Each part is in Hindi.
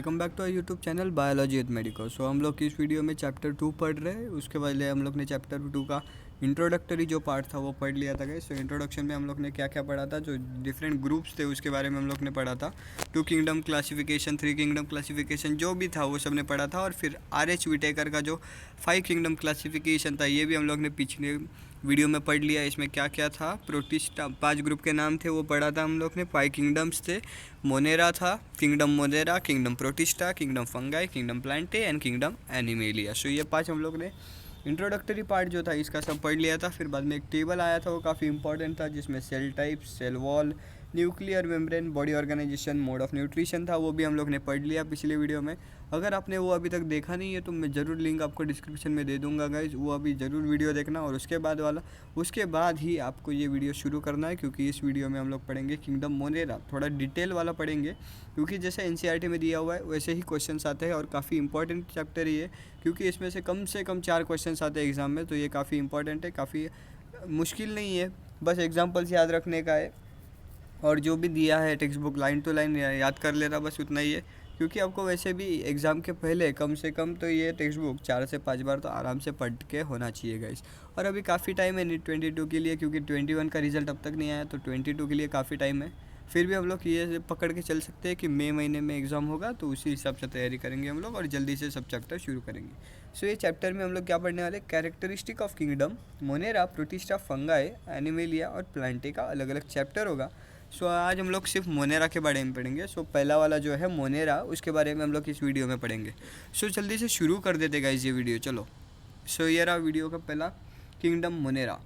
Welcome back to our YouTube channel biology with Medico. So हम लोग इस वीडियो में चैप्टर 2 पढ़ रहे हैं। उसके पहले हम लोग ने चैप्टर 2 का इंट्रोडक्टरी जो पार्ट था वो पढ़ लिया था गाइस। सो इंट्रोडक्शन में हम लोग ने क्या क्या पढ़ा था, जो डिफरेंट ग्रुप्स थे उसके बारे में हम लोग ने पढ़ा था। 2 किंगडम क्लासिफिकेशन, 3 किंगडम क्लासिफिकेशन जो भी था वो सब ने पढ़ा था। और फिर RH विटेकर का जो 5 किंगडम क्लासिफिकेशन था ये भी हम लोग ने पिछले वीडियो में पढ़ लिया। इसमें क्या क्या था, प्रोटिस्टा 5 ग्रुप के नाम थे वो पढ़ा था हम लोग ने। 5 किंगडम्स थे, मोनेरा था, kingdom Monera, kingdom Protista, kingdom Fungi, kingdom Plantae and kingdom Animalia. So ये 5 हम लोग ने इंट्रोडक्टरी पार्ट जो था इसका सब पढ़ लिया था। फिर बाद में एक टेबल आया था वो काफ़ी इंपॉर्टेंट था, जिसमें cell type, cell wall, nuclear membrane, body organisation, mode of nutrition था, वो भी हम लोग ने पढ़ लिया पिछले वीडियो में। अगर आपने वो अभी तक देखा नहीं है तो मैं ज़रूर लिंक आपको डिस्क्रिप्शन में दे दूंगा गाइज, वो अभी ज़रूर वीडियो देखना। और उसके बाद ही आपको ये वीडियो शुरू करना है, क्योंकि इस वीडियो में हम लोग पढ़ेंगे किंगडम मोनेरा, थोड़ा डिटेल वाला पढ़ेंगे, क्योंकि जैसे NCERT में दिया हुआ है वैसे ही क्वेश्चन आते हैं। और काफ़ी इंपॉर्टेंट चैप्टर ही है, क्योंकि इसमें से कम 4 क्वेश्चन आते हैं एग्ज़ाम में, तो ये काफ़ी इंपॉर्टेंट है, काफ़ी मुश्किल नहीं है, बस एग्जाम्पल्स याद रखने का है। और जो भी दिया है textbook line to line याद कर लेना, बस उतना ही है। क्योंकि आपको वैसे भी एग्ज़ाम के पहले कम से कम तो ये टेक्स्ट बुक 4 से 5 बार तो आराम से पढ़ के होना चाहिए गाइस। और अभी काफ़ी टाइम है NEET 22 के लिए, क्योंकि 21 का रिज़ल्ट अब तक नहीं आया, तो 22 के लिए काफ़ी टाइम है। फिर भी हम लोग ये पकड़ के चल सकते हैं कि मई महीने में एग्ज़ाम होगा, तो उसी हिसाब से तैयारी करेंगे हम लोग और जल्दी से सब चैप्टर शुरू करेंगे। सो ये चैप्टर में हम लोग क्या पढ़ने वाले, characteristic of kingdom Monera, protista, fungi, animalia और प्लांटे का अलग अलग चैप्टर होगा। सो आज हम लोग सिर्फ मोनेरा के बारे में पढ़ेंगे। सो पहला वाला जो है मोनेरा, उसके बारे में हम लोग इस वीडियो में पढ़ेंगे। सो जल्दी से शुरू कर देते गाइस ये वीडियो, चलो। सो ये रहा वीडियो का पहला, kingdom Monera.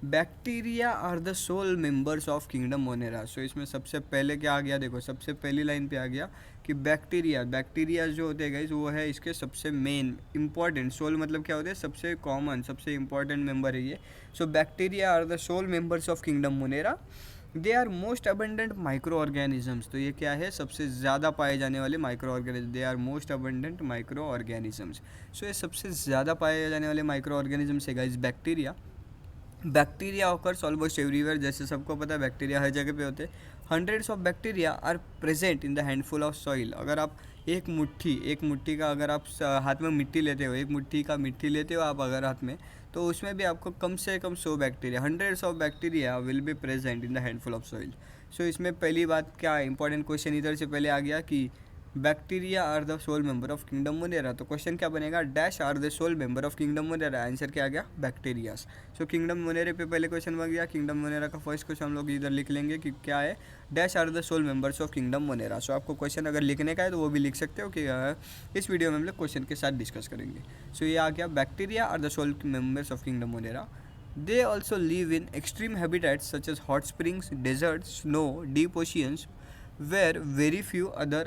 Bacteria are the sole members of kingdom Monera. So इसमें सबसे पहले क्या आ गया, देखो सबसे पहली लाइन पे आ गया कि बैक्टीरिया जो होते हैं गाइस वो है इसके सबसे मेन इंपॉर्टेंट। सोल मतलब क्या होते हैं, सबसे कॉमन, सबसे इंपॉर्टेंट मेंबर है ये। So bacteria are the sole members of kingdom Monera. They are most abundant microorganisms. तो ये क्या है, सबसे ज़्यादा पाए जाने वाले microorganism. They are most abundant microorganisms. So ये सबसे ज़्यादा पाए जाने वाले माइक्रो ऑर्गेनिजम्स है guys bacteria. Bacteria occurs almost everywhere, जैसे सबको पता है बैक्टीरिया हर जगह पे होते हैं। Hundreds of bacteria are present in the handful of soil. अगर आप एक मुट्ठी का अगर आप हाथ में मिट्टी लेते हो, एक मुट्ठी का मिट्टी लेते हो आप अगर हाथ में, तो उसमें भी आपको कम से कम 100 bacteria, hundreds of bacteria will be present in the handful of soil. So इसमें पहली बात क्या इंपॉर्टेंट क्वेश्चन इधर से पहले आ गया कि bacteria are the sole member of kingdom Monera. तो क्वेश्चन क्या बनेगा, dash are the sole member of kingdom Monera. Answer क्या आ गया, बैक्टीरियाज। सो किंगडम मोनेरे पे पहले क्वेश्चन बन गया। किंगडम मोनेरा का फर्स्ट क्वेश्चन हम लोग इधर लिख लेंगे कि क्या है, dash are the sole members of kingdom Monera. So आपको क्वेश्चन अगर लिखने का है तो वो भी लिख सकते हो कि इस वीडियो में हम लोग क्वेश्चन के साथ डिस्कस करेंगे। सो ये आ गया, bacteria are the sole members of kingdom Monera. They also live in extreme habitats such as hot springs, deserts, snow, deep oceans, where very few other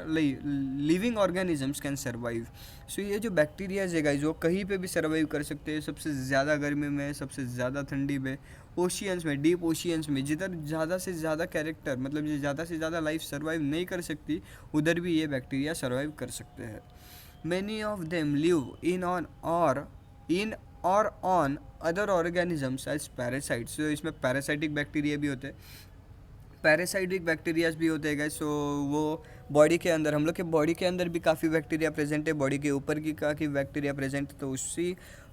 living organisms can survive. So ये जो बैक्टीरियाज है गाइस वो कहीं पे भी सर्वाइव कर सकते हैं, सबसे ज़्यादा गर्मी में, सबसे ज़्यादा ठंडी में, ओशियंस में, डीप ओशियंस में, जिधर ज़्यादा से ज़्यादा कैरेक्टर मतलब जो ज़्यादा से ज़्यादा लाइफ सर्वाइव नहीं कर सकती, उधर भी ये बैक्टीरिया सर्वाइव कर सकते हैं। Many of them live in or on other organisms as parasites. So इसमें पैरासाइटिक बैक्टीरिया भी होते हैं, पैरासाइटिक बैक्टीरियाज भी होते हैं गाइस। सो वो बॉडी के अंदर, हम लोग के बॉडी के अंदर भी काफ़ी बैक्टीरिया प्रेजेंट है, बॉडी के ऊपर की काफ़ी बैक्टीरिया प्रेजेंट है। तो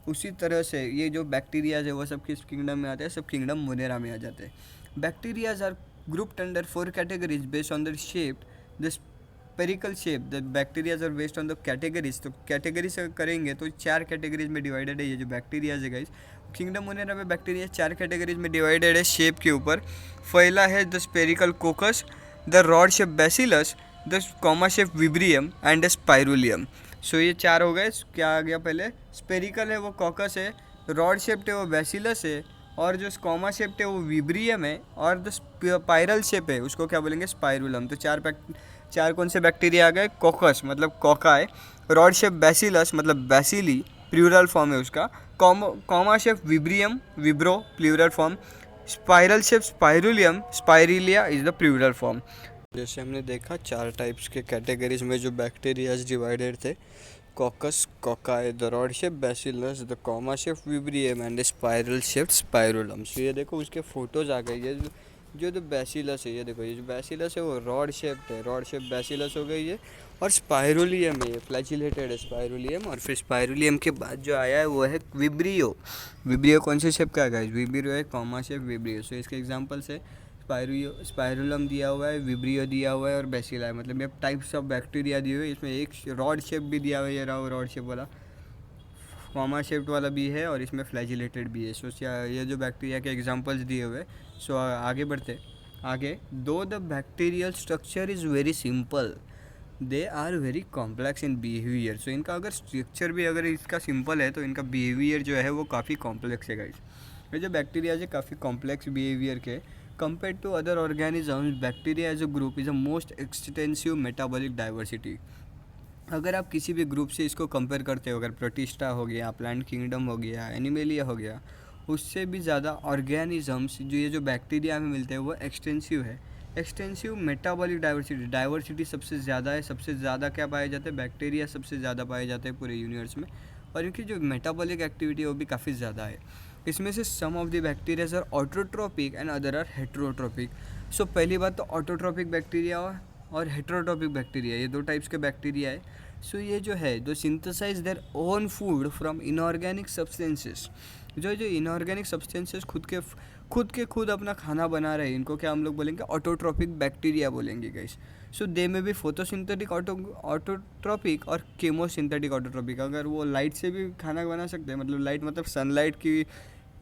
उसी तरह से ये जो बैक्टीरियाज है वो सब किस किंगडम में आते हैं, सब किंगडम मोनेरा में आ जाते हैं। Bacterias are grouped under 4 categories based on the shape, the spherical shape. The bacterias are based on the categories. तो कैटेगरी से करेंगे तो 4 कैटेगरीज में डिवाइडेड है ये जो बैक्टीरियाज है गाइस। किंगडम मोनेरा में बैक्टीरिया 4 कैटेगरीज में डिवाइडेड है शेप के ऊपर। पहला है the spherical coccus, the rod shape bacillus, the comma shape vibrium and the spirillum. So ये 4 हो गए। क्या आ गया, पहले स्पेरिकल है वो कॉकस है, रॉड शेप्ड है वो बैसिलस है, और जो कॉमा शेप्ड है वो विब्रियम है, और द स्पाइरल शेप है उसको क्या बोलेंगे, स्पाइरुलम। तो 4 कौन से बैक्टीरिया आ गए, कोकस मतलब कोका है, रॉड शेप बैसिलस मतलब बैसिली प्लूरल फॉर्म है उसका, comma shape vibrium vibrio plural form, spiral shape spirillum spirilla is the plural form. जैसे हमने देखा 4 टाइप्स के कैटेगरीज में जो बैक्टीरियाज डिवाइडेड थे, coccus cocci, the rod shape bacillus, the comma shape vibrium and spiral shape spirillum. So ये देखो उसके फोटोज आ गए, ये जो तो बैसिलस है, ये देखो ये जो बैसिलस है वो रॉड शेप्ड है, रॉड शेप बैसिलस हो गई है। और स्पाइरोलियम है, ये फ्लैजिलेटेड है स्पाइरोलियम। और फिर स्पाइरोलियम के बाद जो आया है वो है विब्रियो। विब्रियो कौन से शेप का है गाइस? विब्रियो है कॉमा शेप विब्रियो। सो इसके एग्जांपल्स है स्पाइरुलम दिया हुआ है, विब्रियो दिया हुआ है और बैसिला है। मतलब ये टाइप्स ऑफ बैक्टीरिया दिए हुए हैं। इसमें एक रॉड शेप भी दिया हुआ है, ये रहा रॉड शेप वाला, कॉमा शेप्ड वाला भी है और इसमें फ्लैजिलेटेड भी है। सो ये जो बैक्टीरिया के एग्जांपल्स दिए हुए। सो आगे बढ़ते आगे। Though the bacterial structure is very simple, they are very complex in behaviour. So इनका अगर स्ट्रक्चर भी अगर इसका सिंपल है तो इनका बिहेवियर जो है वो काफ़ी कॉम्प्लेक्स है गाइस। ये जो बैक्टीरिया है काफ़ी कॉम्प्लेक्स बिहेवियर के compare to other organisms. Bacteria as a group is a most extensive metabolic diversity. अगर आप किसी भी ग्रुप से इसको कंपेयर करते हो, अगर प्रोटिस्टा हो गया, प्लांट किंगडम हो गया, एनिमेलिया हो गया, उससे भी ज़्यादा ऑर्गेनिजम्स जो ये जो बैक्टीरिया में मिलते हैं वो एक्सटेंसिव है। एक्सटेंसिव मेटाबॉलिक डाइवर्सिटी, डाइवर्सिटी सबसे ज़्यादा है। सबसे ज़्यादा क्या पाए जाते हैं? बैक्टीरिया सबसे ज़्यादा पाए जाते हैं पूरे यूनिवर्स में। और इनकी जो मेटाबॉलिक एक्टिविटी है वो भी काफ़ी ज़्यादा है। इसमें से some of the bacterias are autotrophic and other are heterotrophic. So पहली बात तो ऑटोट्रोपिक बैक्टीरिया और हेट्रोट्रोपिक बैक्टीरिया, ये दो टाइप्स के बैक्टीरिया है। सो ये जो है जो synthesize their own food from inorganic substances, जो इनऑर्गेनिक सब्सटेंसेस खुद अपना खाना बना रहे हैं, इनको क्या हम लोग बोलेंगे? ऑटोट्रोपिक बैक्टीरिया बोलेंगे गाइस। सो दे में भी फोटोसिंथेटिक ऑटोट्रोपिक और केमोसिंथेटिक ऑटोट्रोपिक। अगर वो लाइट से भी खाना बना सकते हैं, मतलब लाइट मतलब सनलाइट की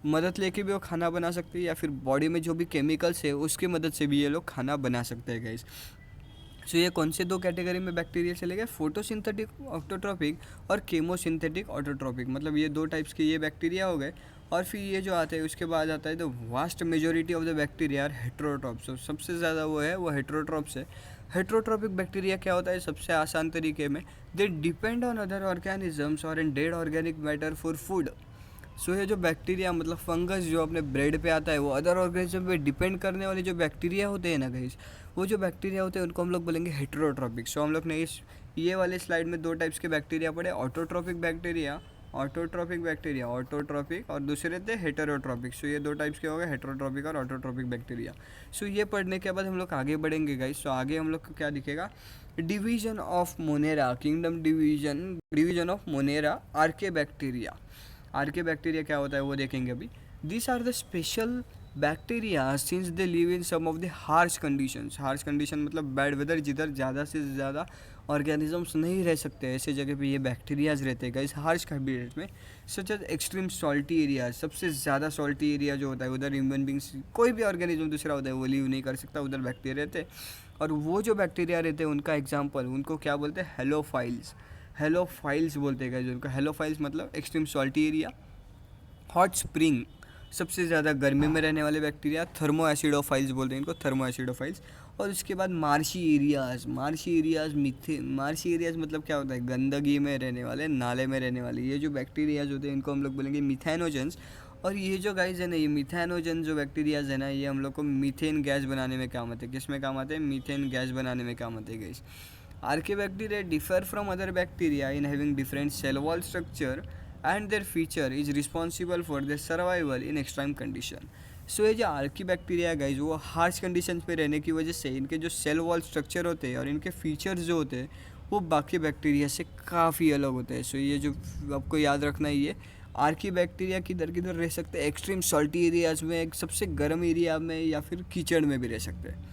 मदद लेके भी वो खाना बना सकते हैं, या फिर बॉडी में जो भी केमिकल्स है उसकी मदद से भी ये लोग खाना बना सकते हैं गाइस। सो ये कौन से दो कैटेगरी में बैक्टीरिया चले गए? फोटोसिंथेटिक ऑटोट्रोपिक और केमोसिंथेटिक ऑटोट्रोपिक। मतलब ये दो टाइप्स के ये बैक्टीरिया हो गए। और फिर ये जो आते हैं उसके बाद आता है the vast majority of the bacteria are heterotrophs. तो सबसे ज़्यादा वो है वो हेट्रोट्रॉप्स है। हेट्रोट्रॉपिक बैक्टीरिया क्या होता है? सबसे आसान तरीके में, they depend on other organisms और in dead organic matter for food. So ये जो बैक्टीरिया मतलब फंगस जो अपने ब्रेड पे आता है, वो अदर ऑर्गेनिज्म पे डिपेंड करने वाले जो बैक्टीरिया होते हैं ना गाइस, वो जो बैक्टीरिया होते हैं उनको हम लोग बोलेंगे हेट्रोट्रॉपिक। सो हम लोग ने इस ये वाले स्लाइड में दो टाइप्स के बैक्टीरिया पढ़े, ऑटोट्रॉपिक बैक्टीरिया, ऑटोट्रॉपिक और दूसरे थे हेटेरोट्रॉपिक। सो ये दो टाइप्स के हो गए, हेटेरोट्रॉपिक और ऑटोट्रॉपिक बैक्टीरिया। सो ये पढ़ने के बाद हम लोग आगे बढ़ेंगे गाइस। सो आगे हम लोग को क्या दिखेगा? Division of Monera, kingdom division of Monera, archaebacteria. Archaebacteria क्या होता है वो देखेंगे अभी। This are the special bacteria since they live in some of the harsh conditions. Harsh condition मतलब बैड वेदर, जिधर ज़्यादा से ज़्यादा ऑर्गेनिजम्स नहीं रह सकते, ऐसे जगह पे ये बैक्टीरियाज रहते हैं गाइस, हार्श हैबिटेट में। Such as extreme salty area, सबसे ज़्यादा सॉल्टी एरिया जो होता है उधर ह्यूमन बींग्स, कोई भी ऑर्गेनिज्म दूसरा होता है वो लिव नहीं कर सकता, उधर बैक्टीरिया रहते हैं। और वो जो बैक्टीरिया रहते हैं उनका एग्जाम्पल, उनको क्या बोलते हैं? हेलोफाइल्स। हेलोफाइल्स बोलते हैं गाइस उनको। हेलोफाइल्स मतलब extreme salty area, hot spring, सबसे ज़्यादा गर्मी में रहने वाले बैक्टीरिया, थर्मो एसिडोफाइल्स बोलते हैं इनको, थर्मो एसिडोफाइल्स। और उसके बाद मार्शी एरियाज, मार्शी एरियाज मतलब क्या होता है? गंदगी में रहने वाले, नाले में रहने वाले ये जो बैक्टीरियाज होते हैं इनको हम लोग बोलेंगे मिथेनोजेंस। और ये जो गाइज है ना, ये मिथेनोजन जो बैक्टीरियाज है ना, ये हम लोग को मीथेन गैस बनाने में काम आते हैं। किस में काम आते हैं? मीथेन गैस बनाने में काम आते हैं guys. Archaebacteria differ from other bacteria in having different cell wall structure and their feature is responsible for their survival in extreme condition. सो ये जो आर्की बैक्टीरिया है गाइज, वो हार्श कंडीशंस पे रहने की वजह से इनके जो सेल वॉल स्ट्रक्चर होते हैं और इनके फीचर्स जो होते हैं वो बाकी बैक्टीरिया से काफ़ी अलग होते हैं। सो ये जो आपको याद रखना है, ये आर्की बैक्टीरिया किधर रह सकते हैं? एक्सट्रीम सॉल्टी एरियाज में, सबसे गर्म एरिया में, या फिर कीचड़ में भी रह सकते हैं।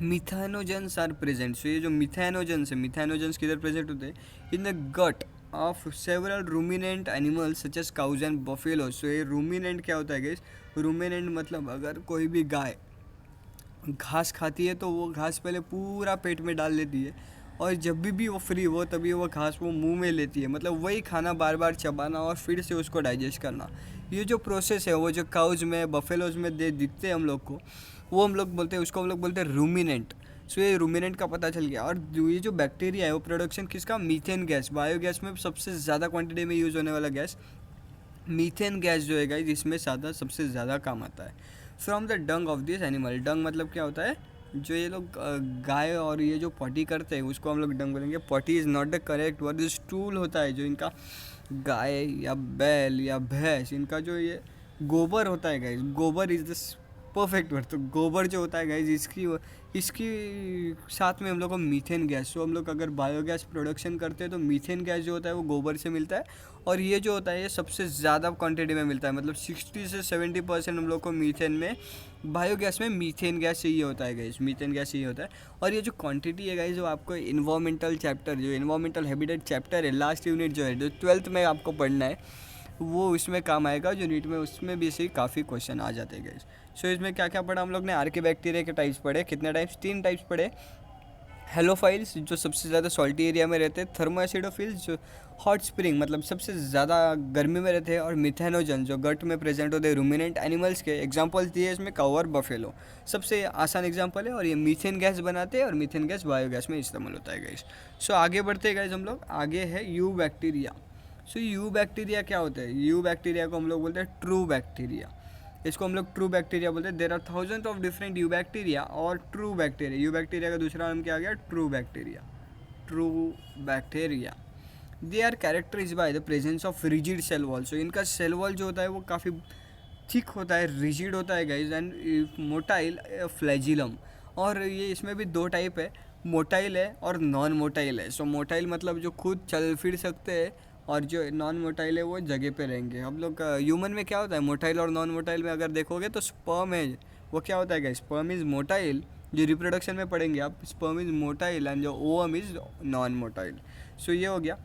Methanogens are present. सो ये जो मिथेनोजेंस है, मिथेनोजेंस किधर प्रेजेंट होते हैं? In the gut of several ruminant animals such as cows and buffalo. So ये रूमिनेंट क्या होता है गाइस? रूमिनेंट मतलब अगर कोई भी गाय घास खाती है तो वो घास पहले पूरा पेट में डाल लेती है, और जब भी वो फ्री हो तभी वो घास वो मुंह में लेती है। मतलब वही खाना बार बार चबाना और फिर से उसको डाइजेस्ट करना, ये जो प्रोसेस है वो जो काउज में, बफेलोज में दिखते हैं हम लोग को, वो हम लोग बोलते हैं, उसको हम लोग बोलते हैं रूमिनेंट। सो ये रूमिनेंट का पता चल गया। और ये जो बैक्टीरिया है वो प्रोडक्शन किसका? मीथेन गैस, बायोगैस में सबसे ज़्यादा क्वांटिटी में यूज़ होने वाला गैस मीथेन गैस जो है गाइस, जिसमें सबसे ज़्यादा काम आता है। From the dung of this animal. Dung मतलब क्या होता है? जो ये लोग गाय और ये जो पॉटी करते हैं उसको हम लोग डंग बोलेंगे। Potty is not the correct word, जो स्टूल होता है जो इनका गाय या बैल या भैंस, इनका जो ये गोबर होता है गाइस, गोबर इज़ द परफेक्ट वर्ड। तो गोबर जो होता है गाइज, इसकी साथ में हम लोग को मीथेन गैस, तो हम लोग अगर बायोगैस प्रोडक्शन करते हैं तो मीथेन गैस जो होता है वो गोबर से मिलता है, और ये जो होता है ये सबसे ज़्यादा क्वांटिटी में मिलता है, मतलब 60 से 70% हम लोग को मीथेन में, बायोगैस में मीथेन गैस चाहिए होता है गाइज, मीथेन गैस चाहिए होता है। और ये जो क्वांटिटी है गाइज, जो आपको इन्वायरमेंटल चैप्टर, जो इन्वायरमेंटल हैबिटेट चैप्टर है, लास्ट यूनिट जो है, जो 12th में आपको पढ़ना है, वो इसमें काम आएगा, जो नीट में उसमें भी से काफ़ी क्वेश्चन आ जाते हैं गाइज। सो इसमें क्या क्या पढ़ा हम लोग ने, आर्किबैक्टीरिया के टाइप्स पढ़े, कितने टाइप्स, 3 टाइप्स पढ़े। हेलोफाइल्स जो सबसे ज़्यादा सॉल्टी एरिया में रहते हैं, थर्मो एसिडोफिल्स जो हॉट स्प्रिंग मतलब सबसे ज़्यादा गर्मी में रहते हैं, और मिथेनोजन जो गट में प्रेजेंट होते हैं रूमिनेंट एनिमल्स के। एग्जांपल्स दिए इसमें काऊ और बफेलो, सबसे आसान एग्जांपल है, और ये मीथेन गैस बनाते हैं, और मीथेन गैस बायोगैस में इस्तेमाल होता है गाइस। सो आगे बढ़ते हैं गाइस हम लोग, आगे है you bacteria. So you bacteria क्या होता है, यू बैक्टीरिया को हम लोग बोलते हैं ट्रू बैक्टीरिया, इसको हम लोग ट्रू बैक्टीरिया बोलते हैं। There are thousand of different eubacteria और ट्रू बैक्टीरिया। यू बैक्टीरिया का दूसरा नाम क्या आ गया, true bacteria. True bacteria they are characterised by the presence of rigid cell wall. So इनका सेल वॉल जो होता है वो काफ़ी थिक होता है, रिजिड होता है गाइज, एंड मोटाइल फ्लैजिलम। और ये इसमें भी 2 टाइप है, मोटाइल है और नॉन मोटाइल है। सो मोटाइल मतलब जो खुद चल फिर सकते हैं, और जो नॉन मोटाइल है वो जगह पे रहेंगे। हम लोग ह्यूमन में क्या होता है, मोटाइल और नॉन मोटाइल में अगर देखोगे तो स्पर्म है वो क्या होता है गाइस, स्पर्म इज़ मोटाइल, जो रिप्रोडक्शन में पढ़ेंगे आप, स्पर्म इज़ मोटाइल एंड जो ovum is non motile. So ये हो गया।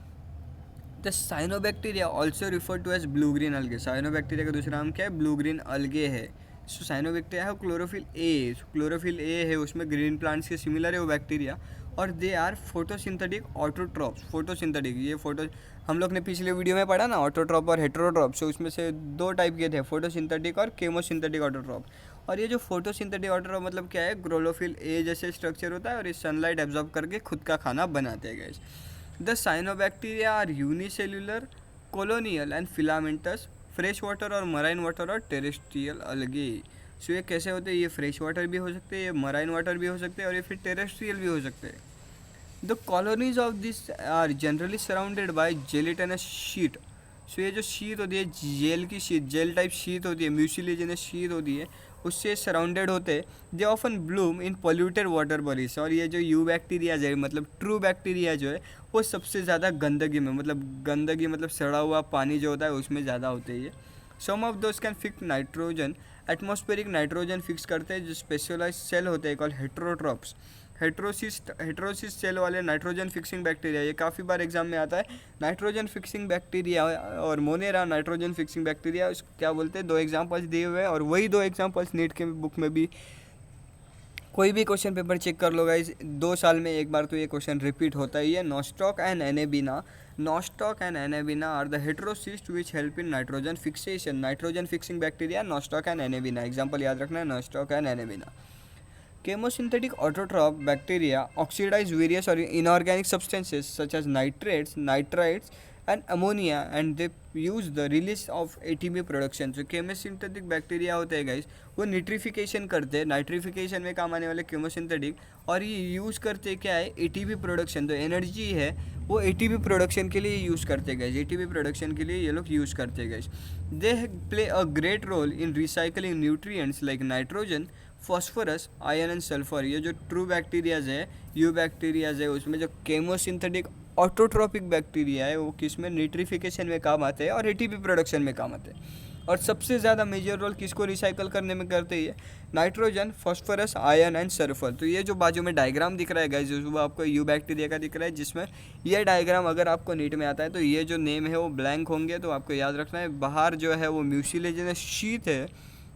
The cyanobacteria also refer to as blue green algae. Cyanobacteria का दूसरा नाम क्या है, ब्लू ग्रीन अलगे है। सो साइनोबैक्टीरिया है क्लोरोफिल ए, क्लोरोफिल ए है उसमें, ग्रीन प्लांट्स के सिमिलर है वो बैक्टीरिया, और they are photosynthetic autotrophs. Photosynthetic, ये फोटो हम लोग ने पिछले वीडियो में पढ़ा ना, ऑटोट्रॉप और हेटेरोट्रॉप। सो उसमें से 2 टाइप के थे, फोटोसिंथेटिक और केमोसिंथेटिक ऑटोट्रॉप। और ये जो फोटोसिंथेटिक ऑटोट्रॉप मतलब क्या है, क्लोरोफिल ए जैसे स्ट्रक्चर होता है, और इस सनलाइट एब्जॉर्ब करके खुद का खाना बनाते हैं guys. The cyanobacteria are unicellular, colonial and filamentous, fresh water और मराइन वाटर और टेरेस्ट्रियल अलगे। सो ये कैसे होते हैं, ये फ्रेश वाटर भी हो सकते हैं, ये मराइन वाटर भी हो सकते हैं, और ये फिर टेरेस्ट्रियल भी हो सकते हैं। The colonies of this are generally surrounded by gelatinous sheet. So ये जो शीट होती है, जेल की शीट, जेल टाइप शीट होती है, म्यूसिलेजिनस शीट होती है, उससे सराउंडेड होते हैं। They often Bloom in polluted water bodies. और ये जो यू बैक्टीरिया है, मतलब ट्रू बैक्टीरिया जो है, वो सबसे ज़्यादा गंदगी में, मतलब गंदगी मतलब सड़ा हुआ पानी जो होता है उसमें ज़्यादा होते हैं ये। Some of those can fix nitrogen, atmospheric nitrogen fix करते हैं, जो स्पेशलाइज सेल होते हैं कॉल हेट्रोट्रॉप्स। हेट्रोसिस सेल वाले नाइट्रोजन फिक्सिंग बैक्टीरिया, ये काफ़ी बार एग्जाम में आता है। नाइट्रोजन फिक्सिंग बैक्टीरिया और मोनेरा नाइट्रोजन फिक्सिंग बैक्टीरिया, क्या बोलते हैं, 2 एग्जांपल्स दिए हुए हैं, और वही 2 एग्जांपल्स नीट के बुक में भी, कोई भी क्वेश्चन पेपर चेक कर लो गाइस, 2 साल में एक बार तो ये क्वेश्चन रिपीट होता ही है। Nostoc and Anabaena, Nostoc and Anabaena are the heterocyst which help in nitrogen fixation. Nitrogen fixing bacteria Nostoc and Anabaena, example याद रखना है, Nostoc and Anabaena. Chemosynthetic autotroph bacteria oxidize various or inorganic substances such as nitrates, nitrites, and ammonia, and they use the release of ATP production. So chemosynthetic bacteria होते हैं guys, वो nitrification करते हैं, nitrification में काम आने वाले chemosynthetic, और ये यूज़ करते क्या है, ATP प्रोडक्शन, तो एनर्जी है वो ATP प्रोडक्शन के लिए यूज़ करते हैं गाइज, ATP प्रोडक्शन के लिए ये लोग यूज़ करते हैं guys. They play a great role in recycling nutrients like nitrogen, phosphorus, iron and sulphur. ये जो ट्रू बैक्टीरियाज है, यू बैक्टीरियाज है, उसमें जो केमोसिंथेटिक ऑटोट्रॉपिक बैक्टीरिया है वो किस में, न्यूट्रिफिकेशन में काम आते हैं और एटीपी प्रोडक्शन में काम आते हैं। और सबसे ज़्यादा मेजर रोल किसको रिसाइकल करने में करते हैं, nitrogen, phosphorus, iron and sulphur. तो ये जो बाजू में डायग्राम दिख रहा है गाइस, वो आपको यू बैक्टीरिया का दिख रहा है, जिसमें ये डायग्राम अगर आपको नीट में आता है तो ये जो नेम है वो ब्लैंक होंगे, तो आपको याद रखना है। बाहर जो है वो म्यूसिलेजिनस शीट है,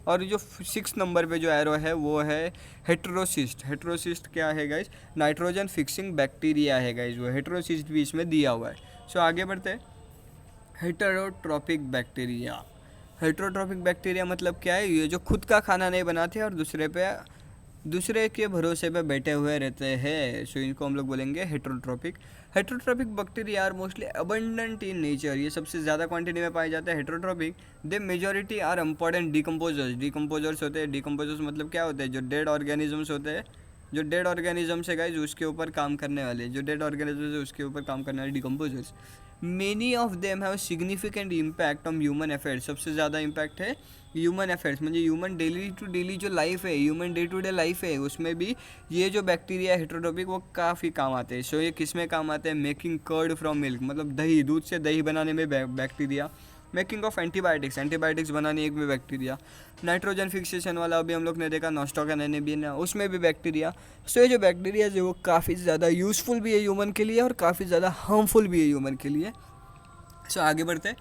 और जो 6 नंबर पे जो एरो है वो है हेट्रोसिस्ट। हेट्रोसिस्ट क्या है गाइज, नाइट्रोजन फिक्सिंग बैक्टीरिया है गाइज, वो हेट्रोसिस्ट भी इसमें दिया हुआ है। सो आगे बढ़ते हैं, हेटेरोट्रॉपिक बैक्टीरिया। हेटेरोट्रॉपिक बैक्टीरिया मतलब क्या है, ये जो खुद का खाना नहीं बनाते और दूसरे के भरोसे पे बैठे हुए रहते हैं। सो इनको हम लोग बोलेंगे heterotrophic. Heterotrophic bacteria are mostly abundant in nature, ये सबसे ज़्यादा क्वांटिटी में पाए जाते हैं heterotrophic. They majority are important decomposers होते हैं। डिकम्पोजर्स मतलब क्या होते हैं, जो डेड ऑर्गेनिजम्स होते हैं, जो डेड ऑर्गेनिजम्स है गाइज उसके ऊपर काम करने वाले, जो डेड ऑर्गेनिजम्स है उसके ऊपर काम करने वाले decomposers. Many of them have significant impact on human affairs. सबसे ज़्यादा इम्पैक्ट है ह्यूमन अफेयर्स, म्हणजे ह्यूमन डेली टू डेली जो लाइफ है, human day to day life है, उसमें भी ये जो बैक्टीरिया हेट्रोट्रोपिक वो काफ़ी काम आते हैं। सो ये किस में काम आते हैं? मेकिंग कर्ड फ्रॉम मिल्क, मतलब दही, दूध से दही बनाने में bacteria. Making of antibiotics, antibiotics बनाने एक में बैक्टीरिया। नाइट्रोजन फिक्सेशन वाला अभी हम लोग ने देखा नॉस्टॉकन एनेबियन, उसमें भी बैक्टीरिया। सो ये जो बैक्टीरिया है वो काफ़ी ज़्यादा यूज़फुल भी है ह्यूमन के लिए और काफ़ी ज़्यादा हार्मफुल भी है ह्यूमन के लिए। सो आगे बढ़ते,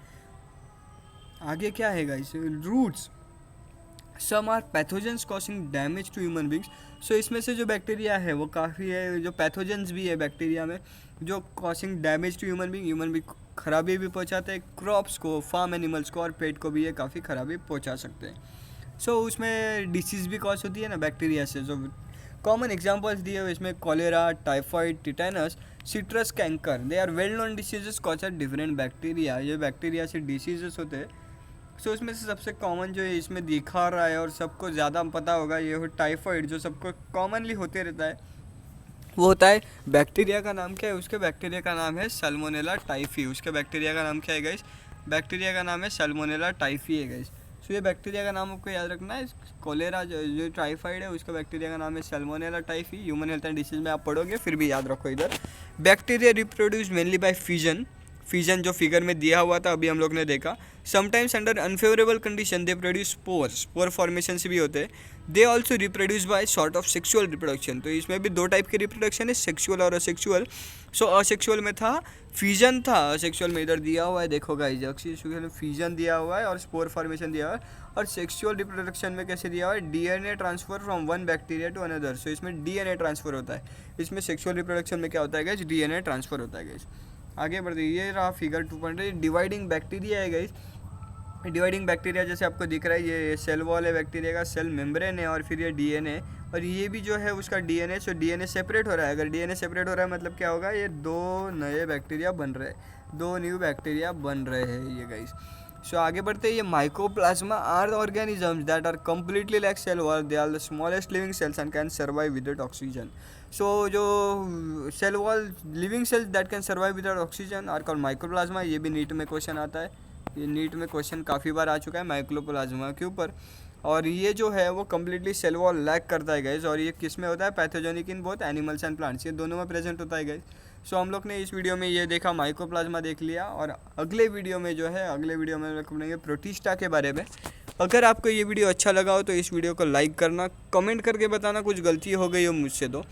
आगे क्या है guys? Roots, some are pathogens causing damage to human beings. So इसमें से जो बैक्टीरिया है वो काफ़ी है, जो पैथोजेंस भी है बैक्टीरिया में जो causing damage to human being खराबी भी पहुंचाते हैं, क्रॉप्स को, फार्म एनिमल्स को और पेट को भी ये काफ़ी खराबी पहुंचा सकते हैं। सो उसमें डिसीज़ भी कॉज होती है ना बैक्टीरिया से। जो कॉमन एग्जांपल्स दिए हुए इसमें cholera, typhoid, tetanus, citrus canker, they are well known diseases cause are different bacteria. ये बैक्टीरिया से डिसीजेस होते हैं। सो इसमें से सबसे कॉमन जो है इसमें दिखा रहा है और सबको ज़्यादा पता होगा ये हो टाइफाइड, जो सबको कॉमनली होते रहता है। वो होता है, बैक्टीरिया का नाम क्या है? उसके बैक्टीरिया का नाम है सल्मोनेला टाइफी। उसके बैक्टीरिया का नाम क्या है गाइस? बैक्टीरिया का नाम है सल्मोनेला टाइफी है गाइस। सो ये बैक्टीरिया का नाम आपको याद रखना है। कोलेरा जो टाइफाइड है उसका बैक्टीरिया का नाम है Salmonella typhi. Human health and disease में आप पढ़ोगे, फिर भी याद रखो इधर। Bacteria reproduce mainly by fission, fission जो फिगर में दिया हुआ था अभी हम लोग ने देखा। Sometimes under unfavourable condition they produce spore, spore formation से भी होते हैं। They also reproduce by sort of sexual reproduction. तो इसमें भी दो टाइप की रिप्रोडक्शन है, सेक्सुअल और असेक्सुअल। सो असेक्सुअल में था फिजन था, असेक्सुअल में इधर दिया हुआ है, देखो गाइस, असेक्सुअल में फिजन दिया हुआ है और स्पोर फॉर्मेशन दिया हुआ है। और सेक्सुअल रिप्रोडक्शन में कैसे दिया हुआ है? DNA transfer from one bacteria to another. So DNA डीएनए ट्रांसफर होता है। इसमें सेक्सुअल रिप्रोडक्शन में क्या होता है गाइस? डीएनए ट्रांसफर होता है गाइस। आगे बढ़ते, ये रहा फिगर 2.8, डिवाइडिंग बैक्टीरिया है गाइस। डिवाइडिंग बैक्टीरिया जैसे आपको दिख रहा है, ये सेल वॉल है बैक्टीरिया का, सेल मेम्ब्रेन है और फिर ये डीएनए, और ये भी जो है उसका डीएनए। सो डीएनए सेपरेट हो रहा है। अगर डीएनए सेपरेट हो रहा है मतलब क्या होगा? ये दो नए बैक्टीरिया बन रहे हैं, दो न्यू बैक्टीरिया बन रहे हैं ये गाइस। सो आगे बढ़ते हैं, ये mycoplasma are the organisms that are completely like cell wall, they are the smallest living cells and can survive without oxygen. So जो cell wall living cells that can survive without oxygen are called microplasma. ये भी नीट में क्वेश्चन आता है, ये नीट में क्वेश्चन काफ़ी बार आ चुका है माइक्रोप्लाज्मा के ऊपर। और ये जो है वो कम्प्लीटली सेल वॉल लैक करता है गाइस, और ये किस में होता है? Pathogenic in both animals and plants, ये दोनों में प्रेजेंट होता है गाइस। सो हम लोग ने इस वीडियो में ये देखा, माइकोप्लाज्मा देख लिया, और अगले वीडियो में जो है, अगले वीडियो में हम लोग पढ़ेंगे प्रोटिस्टा के बारे में। अगर आपको ये वीडियो अच्छा लगा हो तो इस वीडियो को लाइक करना, कमेंट करके बताना कुछ गलती हो गई हो मुझसे तो।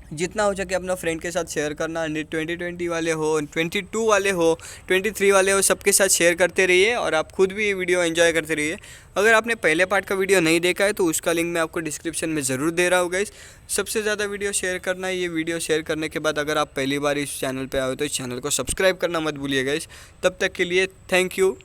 जितना हो सके अपना फ्रेंड के साथ शेयर करना। 2020 वाले हो, 22 वाले हो, 23 वाले हो, सबके साथ शेयर करते रहिए और आप खुद भी ये वीडियो एंजॉय करते रहिए। अगर आपने पहले पार्ट का वीडियो नहीं देखा है तो उसका लिंक मैं आपको डिस्क्रिप्शन में ज़रूर दे रहा हूँ गाइस। सबसे ज़्यादा वीडियो शेयर करना है। ये वीडियो शेयर करने के बाद अगर आप पहली बार इस चैनल पर आए हो तो इस चैनल को सब्सक्राइब करना मत भूलिए गाइस। तब तक के लिए थैंक यू।